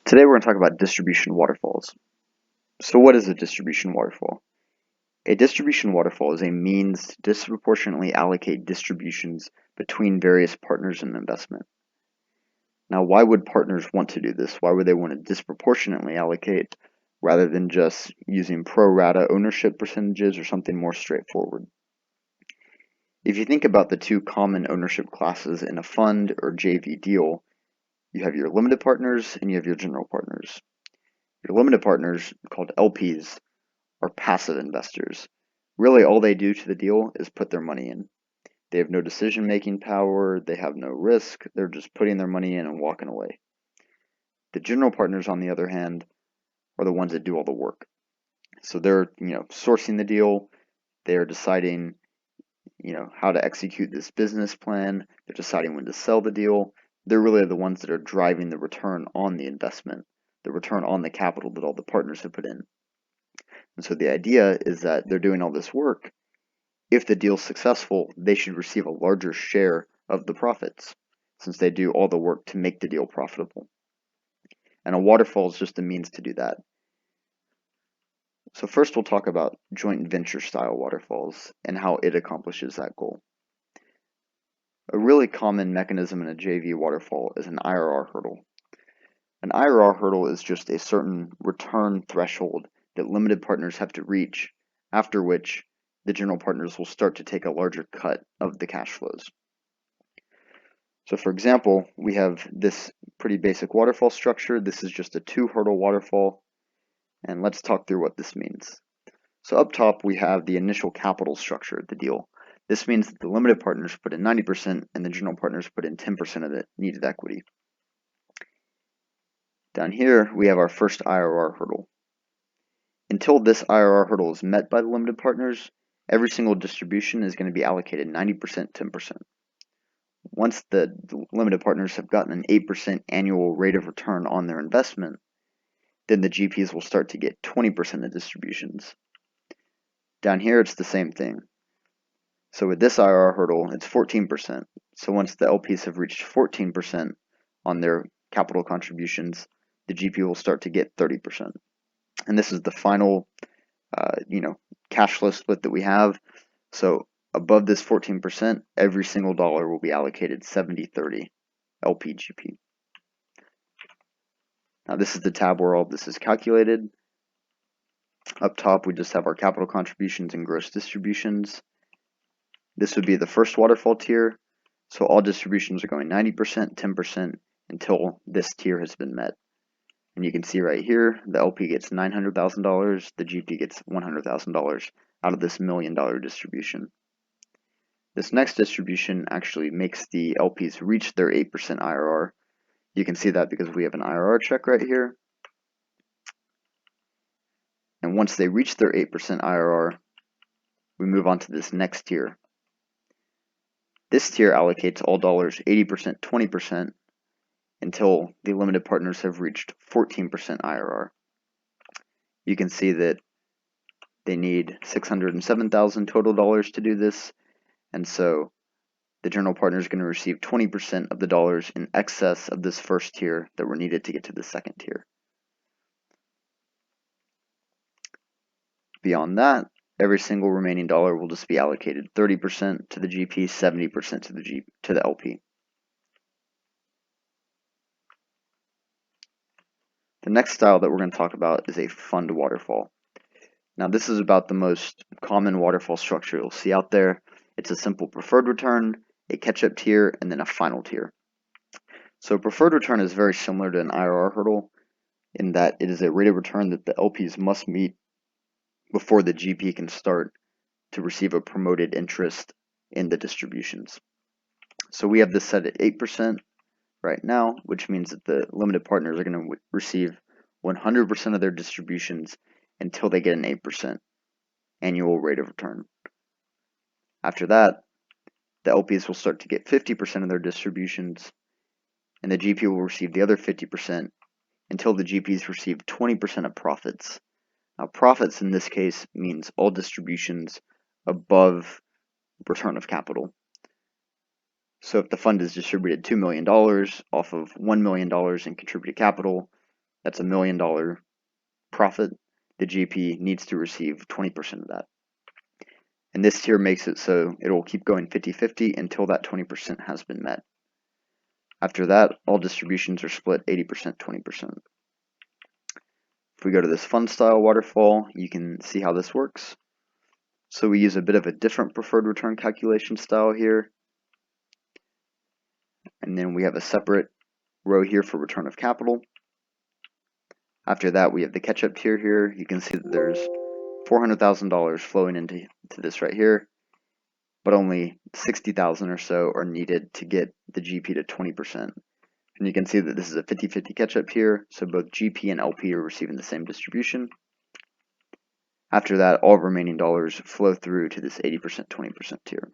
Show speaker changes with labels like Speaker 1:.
Speaker 1: Today we're going to talk about distribution waterfalls. So what is a distribution waterfall? A distribution waterfall is a means to disproportionately allocate distributions between various partners in an investment. Now, why would partners want to do this? Why would they want to disproportionately allocate rather than just using pro rata ownership percentages or something more straightforward? If you think about the two common ownership classes in a fund or JV deal, you have your limited partners and you have your general partners. Your limited partners, called LPs, are passive investors. Really, all they do to the deal is put their money in. They have no decision-making power, they have no risk, they're just putting their money in and walking away. The general partners, on the other hand, are the ones that do all the work. So they're, sourcing the deal, they're deciding, how to execute this business plan, they're deciding when to sell the deal. They're really the ones that are driving the return on the investment, the return on the capital that all the partners have put in. And so the idea is that they're doing all this work. If the deal's successful, they should receive a larger share of the profits, since they do all the work to make the deal profitable. And a waterfall is just a means to do that. So first we'll talk about joint venture style waterfalls and how it accomplishes that goal. A really common mechanism in a JV waterfall is an IRR hurdle. An IRR hurdle is just a certain return threshold that limited partners have to reach, after which the general partners will start to take a larger cut of the cash flows. So for example, we have this pretty basic waterfall structure. This is just a 2-hurdle waterfall, and let's talk through what this means. So up top, we have the initial capital structure of the deal. This means that the limited partners put in 90% and the general partners put in 10% of the needed equity. Down here, we have our first IRR hurdle. Until this IRR hurdle is met by the limited partners, every single distribution is going to be allocated 90%, 10%. Once the limited partners have gotten an 8% annual rate of return on their investment, then the GPs will start to get 20% of distributions. Down here, it's the same thing. So with this IRR hurdle, it's 14%. So once the LPs have reached 14% on their capital contributions, the GP will start to get 30%. And this is the final, cash flow split that we have. So above this 14%, every single dollar will be allocated 70-30 LP-GP. Now this is the Tabworld. This is calculated. Up top, we just have our capital contributions and gross distributions. This would be the first waterfall tier. So all distributions are going 90%, 10% until this tier has been met. And you can see right here, the LP gets $900,000, the GP gets $100,000 out of this $1 million distribution. This next distribution actually makes the LPs reach their 8% IRR. You can see that because we have an IRR check right here. And once they reach their 8% IRR, we move on to this next tier. This tier allocates all dollars 80%, 20% until the limited partners have reached 14% IRR. You can see that they need $607,000 total dollars to do this, and so the general partner is going to receive 20% of the dollars in excess of this first tier that were needed to get to the second tier. Beyond that, every single remaining dollar will just be allocated 30% to the GP, 70% to the LP. The next style that we're going to talk about is a fund waterfall. Now this is about the most common waterfall structure you'll see out there. It's a simple preferred return, a catch-up tier, and then a final tier. So preferred return is very similar to an IRR hurdle in that it is a rate of return that the LPs must meet before the GP can start to receive a promoted interest in the distributions. So we have this set at 8% right now, which means that the limited partners are going to receive 100% of their distributions until they get an 8% annual rate of return. After that, the LPs will start to get 50% of their distributions, and the GP will receive the other 50% until the GPs receive 20% of profits. Now, profits in this case means all distributions above return of capital. So if the fund is distributed $2 million off of $1 million in contributed capital, that's $1 million profit, the GP needs to receive 20% of that. And this tier makes it so it will keep going 50-50 until that 20% has been met. After that, all distributions are split 80%, 20%. If we go to this fund style waterfall, you can see how this works. So we use a bit of a different preferred return calculation style here. And then we have a separate row here for return of capital. After that, we have the catch-up tier here. You can see that there's $400,000 flowing into this right here, but only $60,000 or so are needed to get the GP to 20%. And you can see that this is a 50-50 catch-up here, so both GP and LP are receiving the same distribution. After that, all remaining dollars flow through to this 80%, 20% tier.